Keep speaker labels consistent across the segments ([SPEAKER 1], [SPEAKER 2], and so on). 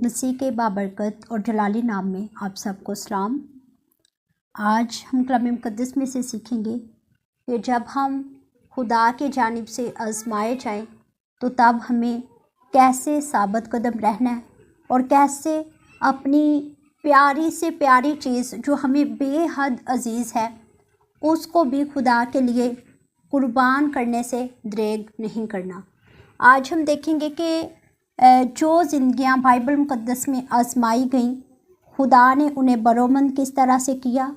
[SPEAKER 1] مسیح کے بابرکت اور جلالی نام میں آپ سب کو سلام۔ آج ہم کلام مقدس میں سے سیکھیں گے کہ جب ہم خدا کی جانب سے آزمائے جائیں تو تب ہمیں کیسے ثابت قدم رہنا ہے اور کیسے اپنی پیاری سے پیاری چیز جو ہمیں بے حد عزیز ہے اس کو بھی خدا کے لیے قربان کرنے سے دریغ نہیں کرنا۔ آج ہم دیکھیں گے کہ جو زندگیاں بائبل مقدس میں آزمائی گئیں خدا نے انہیں برومند کس طرح سے کیا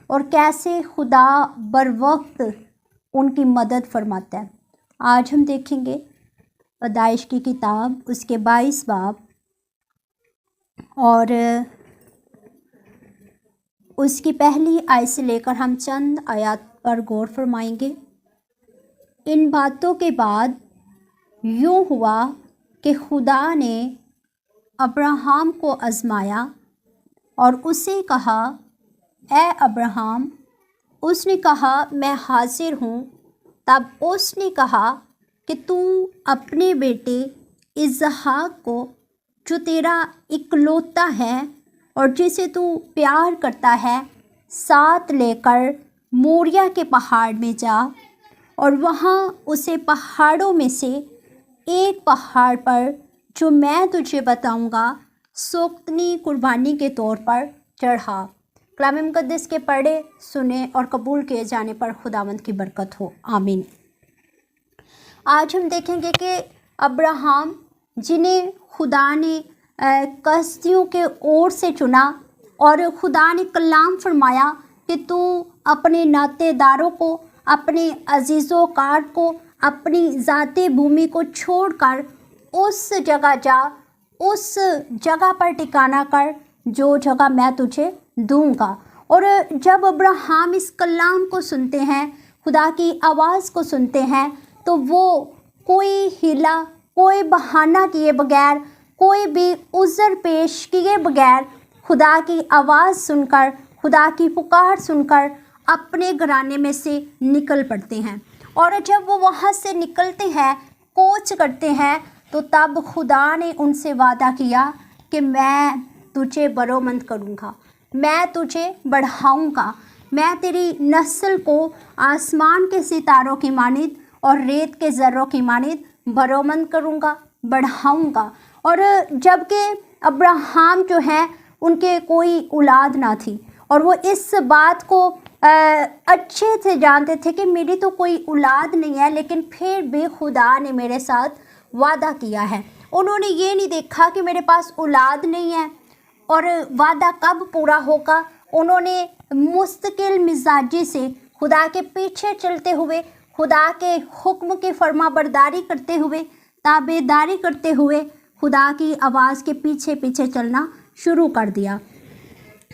[SPEAKER 1] اور کیسے خدا بر وقت ان کی مدد فرماتا ہے۔ آج ہم دیکھیں گے پیدائش کی کتاب اس کے 22 باب اور اس کی پہلی آیت سے لے کر ہم چند آیات پر غور فرمائیں گے۔ ان باتوں کے بعد یوں ہوا کہ خدا نے ابراہم کو آزمایا اور اسے کہا، اے ابراہم۔ اس نے کہا، میں حاضر ہوں۔ تب اس نے کہا کہ تو اپنے بیٹے اسحاق کو جو تیرا اکلوتا ہے اور جسے تو پیار کرتا ہے ساتھ لے کر موریا کے پہاڑ میں جا اور وہاں اسے پہاڑوں میں سے ایک پہاڑ پر جو میں تجھے بتاؤں گا سوختنی قربانی کے طور پر چڑھا۔ کلام مقدس کے پڑھے سنے اور قبول کیے جانے پر خداوند کی برکت ہو، آمین۔ آج ہم دیکھیں گے کہ ابراہم جنہیں خدا نے کسدیوں کے اور سے چنا اور خدا نے کلام فرمایا کہ تو اپنے ناطے داروں کو، اپنے عزیز و کار کو، اپنی ذاتی بھومی کو چھوڑ کر اس جگہ جا، اس جگہ پر ٹھکانہ کر جو جگہ میں تجھے دوں گا۔ اور جب ابراہم اس کلام کو سنتے ہیں، خدا کی آواز کو سنتے ہیں، تو وہ کوئی ہیلا، کوئی بہانہ کیے بغیر، کوئی بھی عذر پیش کیے بغیر خدا کی آواز سن کر، خدا کی پکار سن کر اپنے گھرانے میں سے نکل پڑتے ہیں۔ اور جب وہ وہاں سے نکلتے ہیں، کوچ کرتے ہیں، تو تب خدا نے ان سے وعدہ کیا کہ میں تجھے برومند کروں گا، میں تجھے بڑھاؤں گا، میں تیری نسل کو آسمان کے ستاروں کی مانند اور ریت کے ذروں کی مانند برومند کروں گا، بڑھاؤں گا۔ اور جب کہ ابراہم جو ہیں ان کے کوئی اولاد نہ تھی اور وہ اس بات کو اچھے سے جانتے تھے کہ میری تو کوئی اولاد نہیں ہے، لیکن پھر بھی خدا نے میرے ساتھ وعدہ کیا ہے۔ انہوں نے یہ نہیں دیکھا کہ میرے پاس اولاد نہیں ہے اور وعدہ کب پورا ہوگا۔ انہوں نے مستقل مزاجی سے خدا کے پیچھے چلتے ہوئے، خدا کے حکم کی فرما برداری کرتے ہوئے، تابع داری کرتے ہوئے خدا کی آواز کے پیچھے پیچھے چلنا شروع کر دیا۔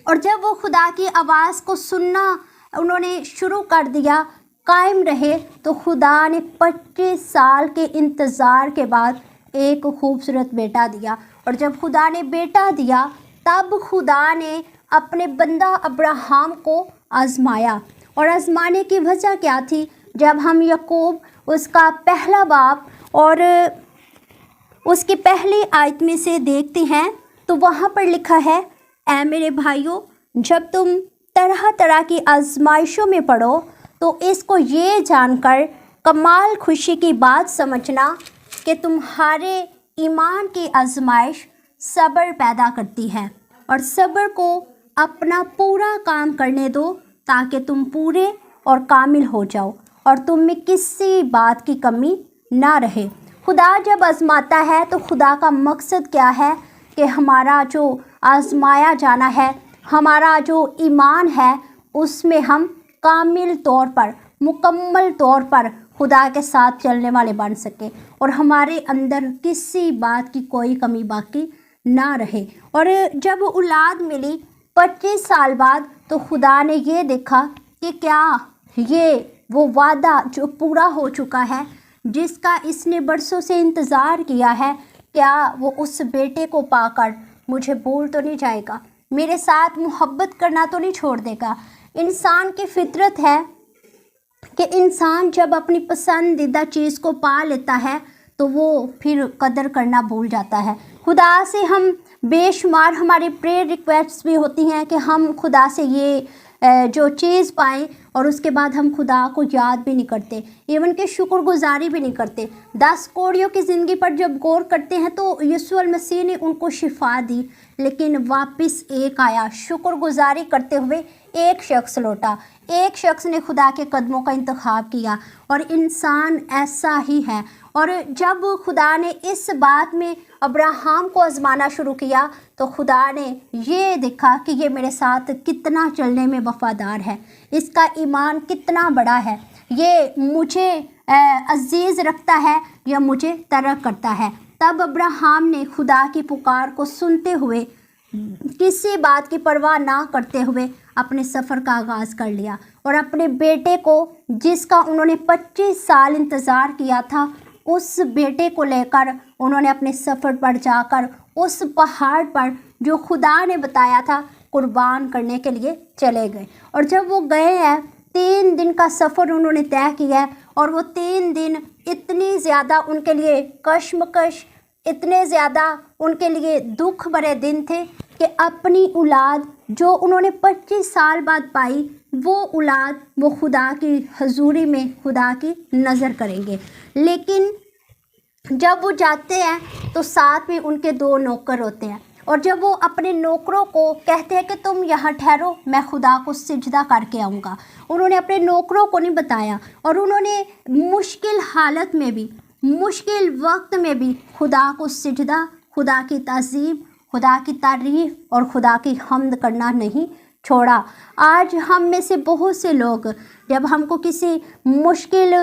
[SPEAKER 1] اور جب وہ خدا کی آواز کو سننا انہوں نے شروع کر دیا، قائم رہے، تو خدا نے 25 سال کے انتظار کے بعد ایک خوبصورت بیٹا دیا۔ اور جب خدا نے بیٹا دیا تب خدا نے اپنے بندہ ابراہم کو آزمایا۔ اور آزمانے کی وجہ کیا تھی؟ جب ہم یعقوب اس کا پہلا باب اور اس کی پہلی آیت میں سے دیکھتے ہیں تو وہاں پر لکھا ہے، اے میرے بھائیوں، جب تم طرح طرح کی آزمائشوں میں پڑو تو اس کو یہ جان کر کمال خوشی کی بات سمجھنا کہ تمہارے ایمان کی آزمائش صبر پیدا کرتی ہے، اور صبر کو اپنا پورا کام کرنے دو تاکہ تم پورے اور کامل ہو جاؤ اور تم میں کسی بات کی کمی نہ رہے۔ خدا جب آزماتا ہے تو خدا کا مقصد کیا ہے کہ ہمارا جو آزمایا جانا ہے، ہمارا جو ایمان ہے، اس میں ہم کامل طور پر، مکمل طور پر خدا کے ساتھ چلنے والے بن سکیں اور ہمارے اندر کسی بات کی کوئی کمی باقی نہ رہے۔ اور جب اولاد ملی 25 سال بعد تو خدا نے یہ دیکھا کہ کیا یہ وہ وعدہ جو پورا ہو چکا ہے، جس کا اس نے برسوں سے انتظار کیا ہے، کیا وہ اس بیٹے کو پا کر مجھے بھول تو نہیں جائے گا، میرے ساتھ محبت کرنا تو نہیں چھوڑ دے گا۔ انسان کی فطرت ہے کہ انسان جب اپنی پسندیدہ چیز کو پا لیتا ہے تو وہ پھر قدر کرنا بھول جاتا ہے۔ خدا سے ہم बेशुमार हमारी प्रेयर रिक्वेस्ट भी होती हैं कि हम खुदा से ये जो चीज़ पाएँ और उसके बाद हम खुदा को याद भी नहीं करते, इवन कि शुक्रगुजारी भी नहीं करते। 10 कोढ़ियों की ज़िंदगी पर जब गौर करते हैं तो यीशु मसीह ने उनको शिफा दी, लेकिन वापस एक आया, शुक्रगुजारी करते हुए एक शख्स लौटा, एक शख्स ने खुदा के कदमों का इंतखाब किया। और इंसान ऐसा ही है। और जब खुदा ने इस बात में अब्राहम को आजमाना शुरू किया तो खुदा ने ये देखा कि ये मेरे साथ कितना चलने में वफादार है, इसका ईमान कितना बड़ा है, ये मुझे अजीज़ रखता है या मुझे तरक करता है। तब अब्राहम ने खुदा की पुकार को सुनते हुए, किसी बात की परवाह ना करते हुए अपने सफ़र का आगाज़ कर लिया और अपने बेटे को, जिसका उन्होंने 25 साल इंतज़ार किया था, उस बेटे को लेकर उन्होंने अपने सफ़र पर जाकर उस पहाड़ पर जो खुदा ने बताया था कुर्बान करने के लिए चले गए। और जब वो गए हैं, 3 दिन का सफ़र उन्होंने तय किया है और वो 3 दिन इतनी ज़्यादा उनके लिए कश्मकश, इतने ज़्यादा उनके लिए दुख भरे दिन थे कि अपनी औलाद जो उन्होंने 25 साल बाद पाई, वो औलाद वो खुदा की हजूरी में खुदा की नज़र करेंगे। लेकिन जब वो जाते हैं तो साथ में उनके 2 नौकर होते हैं और जब वो अपने नौकरों को कहते हैं कि तुम यहाँ ठहरो, मैं खुदा को सिजदा करके आऊँगा, उन्होंने अपने नौकरों को नहीं बताया और उन्होंने मुश्किल हालत में भी, मुश्किल वक्त में भी खुदा को सिजदा, खुदा की ताज़ीम, खुदा की तारीफ़ और खुदा की हम्द करना नहीं छोड़ा। आज हम में से बहुत से लोग, जब हमको किसी मुश्किल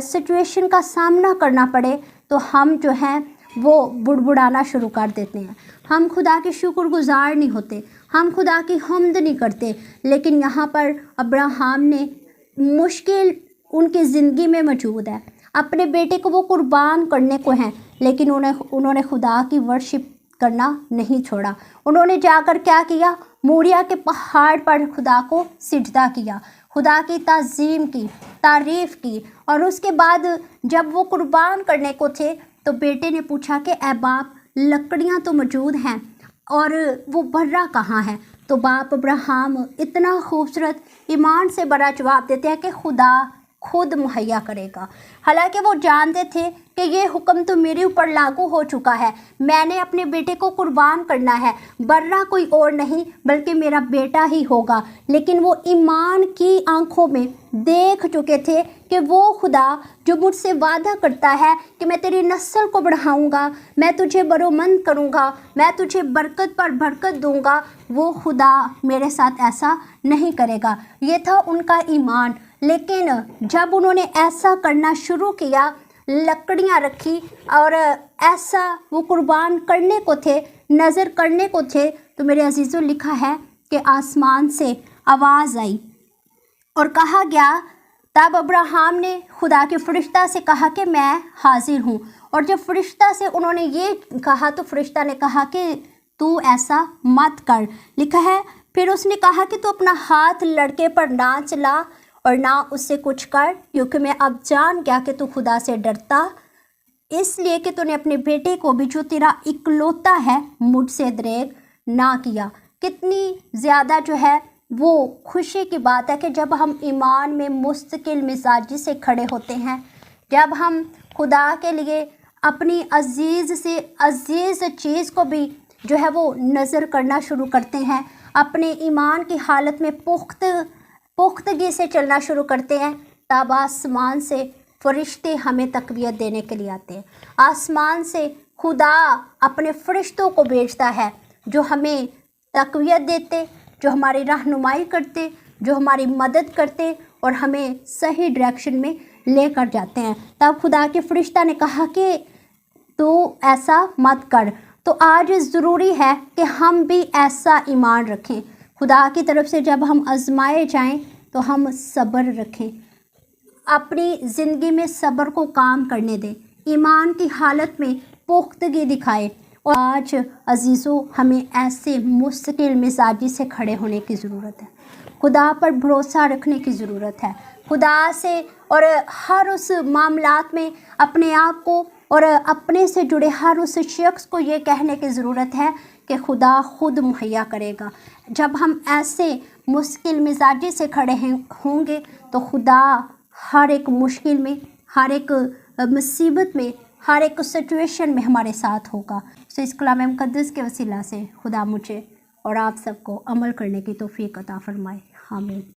[SPEAKER 1] सिचुएशन का सामना करना पड़े तो हम जो हैं वो बुड़बुड़ाना शुरू कर देते हैं, हम खुदा के शुक्रगुजार नहीं होते, हम खुदा की हम्द नहीं करते। लेकिन यहाँ पर अब्राहम ने, मुश्किल उनकी ज़िंदगी में मौजूद है, अपने बेटे को वो कुर्बान करने को हैं, लेकिन उन्होंने खुदा की वर्शिप करना नहीं छोड़ा। उन्होंने जाकर क्या किया, मोरिया के पहाड़ पर खुदा को सिजदा किया, खुदा की ताज़ीम की, तारीफ़ की। और उसके बाद जब वो कुर्बान करने को थे तो बेटे ने पूछा कि ऐ बाप, लकड़ियाँ तो मौजूद हैं और वो बर्रा कहाँ है? तो बाप अब्राहम इतना खूबसूरत ईमान से बड़ा जवाब देते हैं कि खुदा खुद मुहैया करेगा। हालांकि वो जानते थे कि ये हुक्म तो मेरे ऊपर लागू हो चुका है, मैंने अपने बेटे को कुर्बान करना है, बर्रा कोई और नहीं बल्कि मेरा बेटा ही होगा। लेकिन वो ईमान की आंखों में देख चुके थे कि वो खुदा जो मुझसे वादा करता है कि मैं तेरी नस्ल को बढ़ाऊंगा, मैं तुझे बरोमंद करूंगा, मैं तुझे बरकत पर बरकत दूंगा, वो खुदा मेरे साथ ऐसा नहीं करेगा। ये था उनका ईमान। लेकिन जब उन्होंने ऐसा करना शुरू किया, लकड़ियाँ रखी और ऐसा वो कुर्बान करने को थे, नज़र करने को थे, तो मेरे अजीज़ों लिखा है कि आसमान से आवाज़ आई और कहा गया, तब अब्राहम ने खुदा के फरिश्ता से कहा कि मैं हाजिर हूँ। और जब फरिश्ता से उन्होंने ये कहा तो फरिश्ता ने कहा कि तू ऐसा मत कर। लिखा है, फिर उसने कहा कि तू अपना हाथ लड़के पर ना चला और ना उससे कुछ कर, क्योंकि मैं अब जान गया कि तू खुदा से डरता, इसलिए कि तूने अपने बेटे को भी जो तेरा इकलौता है मुझसे दरेग ना किया। कितनी ज़्यादा जो है वो खुशी की बात है कि जब हम ईमान में मुस्तकिल मिजाजी से खड़े होते हैं, जब हम खुदा के लिए अपनी अजीज़ से अजीज़ चीज़ को भी जो है वो नज़र करना शुरू करते हैं, अपने ईमान की हालत में पुख्तगी से चलना शुरू करते हैं, तब आसमान से फरिश्ते हमें तकवीत देने के लिए आते हैं। आसमान से खुदा अपने फरिश्तों को भेजता है जो हमें तकवीत देते, जो हमारी रहनुमाई करते, जो हमारी मदद करते और हमें सही डायरेक्शन में लेकर जाते हैं। तब खुदा के फरिश्ता ने कहा कि तू ऐसा मत कर। तो आज ज़रूरी है कि हम भी ऐसा ईमान रखें, खुदा की तरफ से जब हम आजमाए जाएं तो हम सब्र रखें, अपनी ज़िंदगी में सब्र को काम करने दें, ईमान की हालत में पुख्तगी दिखाएं। और आज अजीज़ों, हमें ऐसे मुस्तकिल मिजाजी से खड़े होने की ज़रूरत है, खुदा पर भरोसा रखने की ज़रूरत है, खुदा से और हर उस मामलात में अपने आप को और अपने से जुड़े हर उस शख्स को ये कहने की ज़रूरत है کہ خدا خود مہیا کرے گا۔ جب ہم ایسے مشکل مزاجی سے کھڑے ہوں گے تو خدا ہر ایک مشکل میں، ہر ایک مصیبت میں، ہر ایک سچویشن میں ہمارے ساتھ ہوگا۔ تو اس کلام مقدس کے وسیلہ سے خدا مجھے اور آپ سب کو عمل کرنے کی توفیق عطا فرمائے۔ آمین۔